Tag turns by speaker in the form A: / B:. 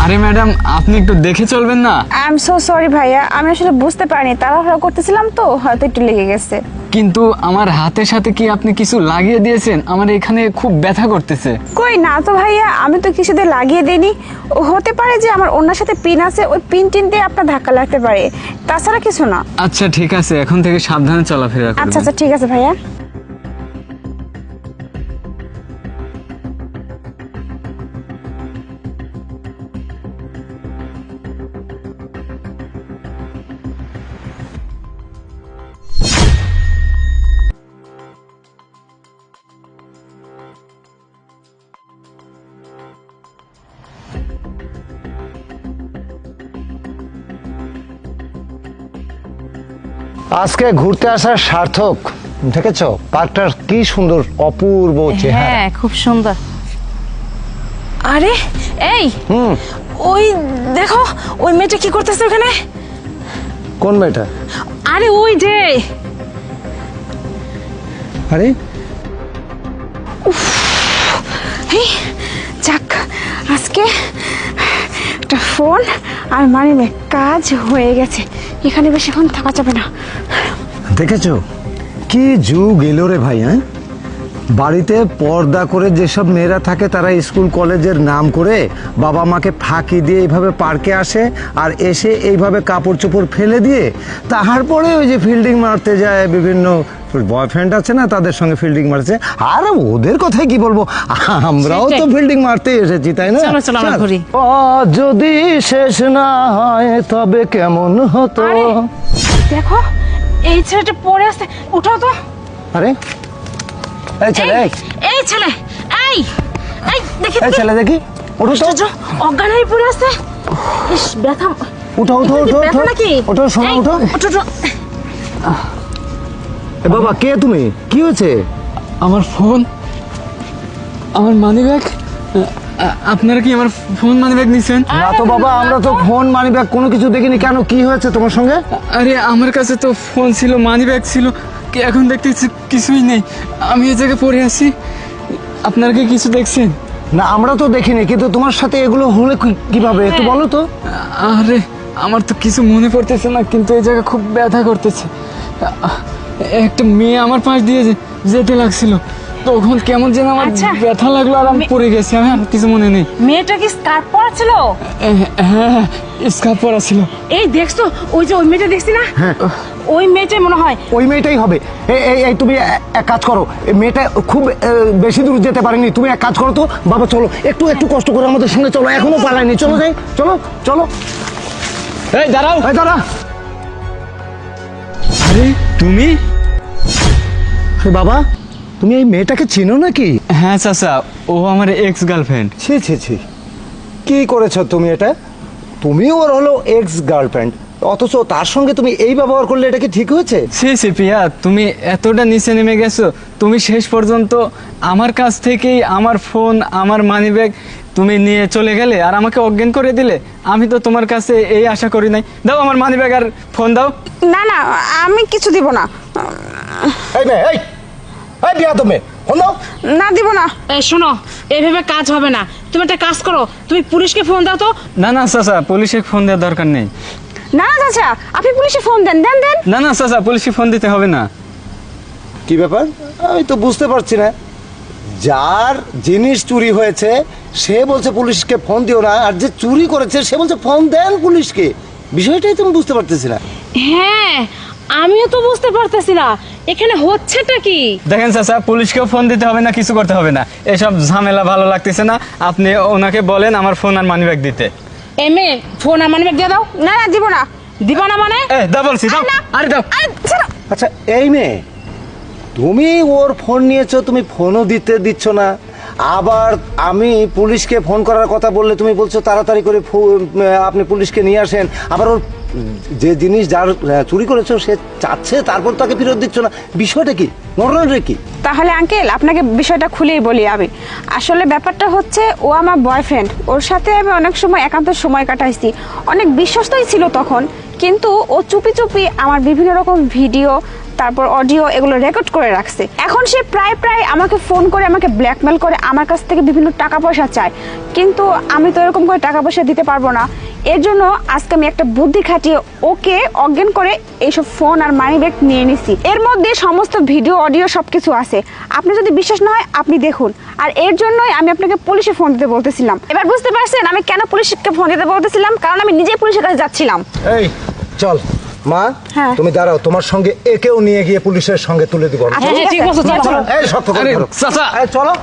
A: আরে ম্যাডাম, আপনি একটু দেখে চলবেন না?
B: আই এম সো সরি ভাইয়া, আমি আসলে বুঝতে পারিনি, তাড়াহুড়ো করতেছিলাম তো, হয়তো একটু লেগে গেছে।
A: কিন্তু আমার হাতের সাথে কি আপনি কিছু লাগিয়ে দিয়েছেন? আমার এখানে খুব ব্যথা করতেছে।
B: কই না তো ভাইয়া, আমি তো কিছুতে লাগিয়ে দিইনি। হতে পারে যে আমার ওনার সাথে পিন আছে, ওই পিন টিন দিয়ে আপনার ধাক্কা লাগতে পারে, তাছাড়া কিছু না।
A: আচ্ছা ঠিক আছে, এখন থেকে সাবধানে চলাফেরা করবেন।
B: আচ্ছা আচ্ছা ঠিক আছে ভাইয়া।
C: আজকে ঘুরতে আসার সার্থক। দেখেছো পার্কটার কি সুন্দর অপূর্ব চেহারা।
D: হ্যাঁ খুব সুন্দর। আরে এই ওই দেখো, ওই মেয়েটা কি করতেছে ওখানে?
C: কোন মেয়েটা?
D: আরে ওই যে,
C: আরে
B: এই যাক, আজকে একটা ফোন আর মানি ব্যাগ, কাজ হয়ে গেছে। এখানে বেশিক্ষণ থাকা যাবে না।
C: দেখেছো কি যুগ এলো রে ভাই। হ্যাঁ, বাড়িতে পর্দা করে যেসব মেয়েরা থাকে তারা স্কুল কলেজের নাম করে বাবা মাকে ফাঁকি দিয়ে এইভাবে পার্কে আসে, আর এসে এইভাবে কাপড় চোপড় ফেলে দিয়ে তারপরে ওই যে ফিল্ডিং মারতে যায়, বিভিন্ন বয়ফ্রেন্ড আছে না তাদের সঙ্গে ফিল্ডিং মারছে। আর ওদের কথাই কি বলবো, আমরাও তো ফিল্ডিং মারতে এসেছি, তাই না?
D: চলো চলো আমরা ঘুরি।
C: যদি শেষ না হয় তবে কেমন হতো।
D: দেখো এই ছেলেটা পড়ে আছে, উঠাও তো।
C: আরে এই ছেলে, এই
D: এই ছেলে, এই এই দেখি
C: এই ছেলে দেখি, ওঠো তো।
D: অজ্ঞান হয়ে পড়ে আছে। ইস ব্যথা।
C: উঠো উঠো উঠো
D: ব্যথা
C: উঠো
D: নাকি?
C: ওঠো শোনো,
D: এই,
C: উঠো।
D: ওঠো, ওঠো।
C: এ বাবা, কে তুমি? কি হয়েছে?
A: আমার ফোন, আমার মানি ব্যাগ। আপনারা কি আমার ফোন মানি ব্যাগ নিছেন?
C: না তো বাবা, আমরা তো ফোন মানি ব্যাগ কোনো কিছু দেখিনি। কেন, কি হয়েছে তোমার সঙ্গে?
A: আরে আমার কাছে তো ফোন ছিল, মানি ব্যাগ ছিল, এখন দেখতেছি কিছুই নেই। আমি এই জায়গায় পড়ে আছি। আপনারা কি কিছু দেখছেন?
C: না আমরা তো দেখিনি, কিন্তু তোমার সাথে এগুলো হলে কিভাবে একটু বলো তো।
A: আরে আমার তো কিছু মনে পড়তেছে না, কিন্তু এই জায়গা খুব ব্যথা করতেছে। একটা মেয়ে আমার পাশ দিয়ে যেতে লাগছিল, তখন কেমন যেন আমার
D: আচ্ছা।
A: ব্যথা লাগলো, আর আমি পড়ে গেছি। আমি আর কিছু মনে নেই।
D: মেয়েটা কি স্কার্ফ পরা ছিল?
A: হ্যাঁ, স্কার্ফ পরা ছিল।
D: এই দেখছো, ওই যে ওই মেয়েটা দেখছি না, ওই মেয়েটাই মনে হয়।
C: ওই মেয়েটাই হবে। এই তুমি এক কাজ করো, এই মেয়েটা খুব বেশি দূর যেতে পারেনি। তুমি এক কাজ করো তো বাবা, চলো একটু একটু কষ্ট করে আমাদের সঙ্গে চলো, এখনো পালায়নি। চলো যাই, চলো চলো।
A: এই দাঁড়াও।
C: এই দাঁড়া।
A: আরে তুমি?
C: আরে বাবা, তুমি এই মেয়েটাকে চিনো নাকি?
A: হ্যাঁ চাচা, ও আমার এক্স গার্লফ্রেন্ড।
C: ছি ছি ছি, কি করেছো তুমি এটা? তুমি ওর হলো এক্স গার্লফ্রেন্ড, অথচ তার সঙ্গে তুমি এই ব্যবহার করলে, এটা কি ঠিক হয়েছে?
A: সে প্রিয়া, তুমি এতটা নিচে নেমে গেছো। তুমি শেষ পর্যন্ত আমার কাছ থেকেই আমার ফোন, আমার মানি ব্যাগ তুমি নিয়ে চলে গেলে, আর আমাকে অজ্ঞান করে দিলে। আমি তো তোমার কাছে এই আশা করি নাই। দাও আমার মানি ব্যাগ আর ফোন দাও।
B: না না, আমি কিছু দিব না।
C: এই মেয়ে, এই বিয়াদব মেয়ে, ফোন দাও।
B: না দিব না।
D: এই শোনো, এইভাবে কাজ হবে না। তুমি একটা কাজ করো, তুমি পুলিশকে ফোন দাও তো।
A: না না চাচা, পুলিশে ফোন দেওয়ার দরকার নেই।
B: না না চাচা, আপনি পুলিশে ফোন দেন দেন দেন।
A: না না চাচা, পুলিশে ফোন দিতে হবে না।
C: কি ব্যাপার, আমি তো বুঝতে পারছি না। যার জিনিস চুরি হয়েছে সে বলছে পুলিশকে ফোন দিও না, আর যে চুরি করেছে সে বলছে ফোন দেন পুলিশকে। বিষয়টাই তুমি বুঝতে পারতেছি না।
D: হ্যাঁ আমিও তো বুঝতে পারতেছি না এখানে হচ্ছেটা কি।
A: দেখেন চাচা, পুলিশকেও ফোন দিতে হবে না, কিছু করতে হবে না। এসব ঝামেলা ভালো লাগতেছে না। আপনি ওনাকে বলেন আমার ফোন আর মানি ব্যাগ দিতে।
D: এমএ ফোন আর মানিব্যাগ দিয়ে দাও।
B: না না দিব না।
D: দিবা না মানে?
A: দাও বলছি, দাও। আরে দাও।
C: আচ্ছা এই মেয়ে, তুমি ওর ফোন নিয়েছো, তুমি ফোনও দিচ্ছ না। আবার আমি পুলিশকে ফোন করার কথা বললে তুমি বলছো তাড়াতাড়ি করে আপনি পুলিশকে নিয়ে আসেন। আবার ওর যে জিনিস যার চুরি করেছো সে চাচ্ছে, তারপর তাকে ফেরত দিচ্ছ না। বিষয়টা কি, ঘটনাটা কি?
B: তাহলে আঙ্কেল আপনাকে বিষয়টা খুলেই বলি আমি। আসলে ব্যাপারটা হচ্ছে, ও আমার বয়ফ্রেন্ড, ওর সাথে আমি অনেক সময় একান্ত সময় কাটাইছি, অনেক বিশ্বস্তই ছিল তখন। কিন্তু ও চুপি চুপি আমার বিভিন্ন রকম ভিডিও, তারপর অডিও এগুলো রেকর্ড করে রাখছে। এখন সে প্রায় প্রায় আমাকে ফোন করে আমাকে ব্ল্যাকমেল করে আমার কাছ থেকে বিভিন্ন টাকা পয়সা চায়, কিন্তু আমি তো এরকম করে টাকা পয়সা দিতে পারবো না। এর জন্য আজকে আমি একটা বুদ্ধি খাটিয়ে ওকে অজ্ঞান করে এইসব ফোন আর মানি ব্যাগ নিয়ে নিছি। এর মধ্যে সমস্ত ভিডিও অডিও সবকিছু আছে, আপনি যদি বিশ্বাস না হয় আপনি দেখুন। আর এর জন্যই আমি আপনাকে পুলিশে ফোন দিতে বলতেছিলাম। এবার বুঝতে পারছেন আমি কেন পুলিশকে ফোন দিতে বলতেছিলাম? কারণ আমি নিজেই পুলিশের কাছে যাচ্ছিলাম।
C: এই চল মা,
B: হ্যাঁ।
C: তুমি দাঁড়াও, তোমার সঙ্গে একেও নিয়ে গিয়ে পুলিশের সঙ্গে তুলে দিব।
B: আচ্ছা, ঠিক আছে।
D: ঠিক আছে, চলো।
C: এই শক্ত করে
A: আরে
C: ধরো।
A: চাচা
C: এই চলো।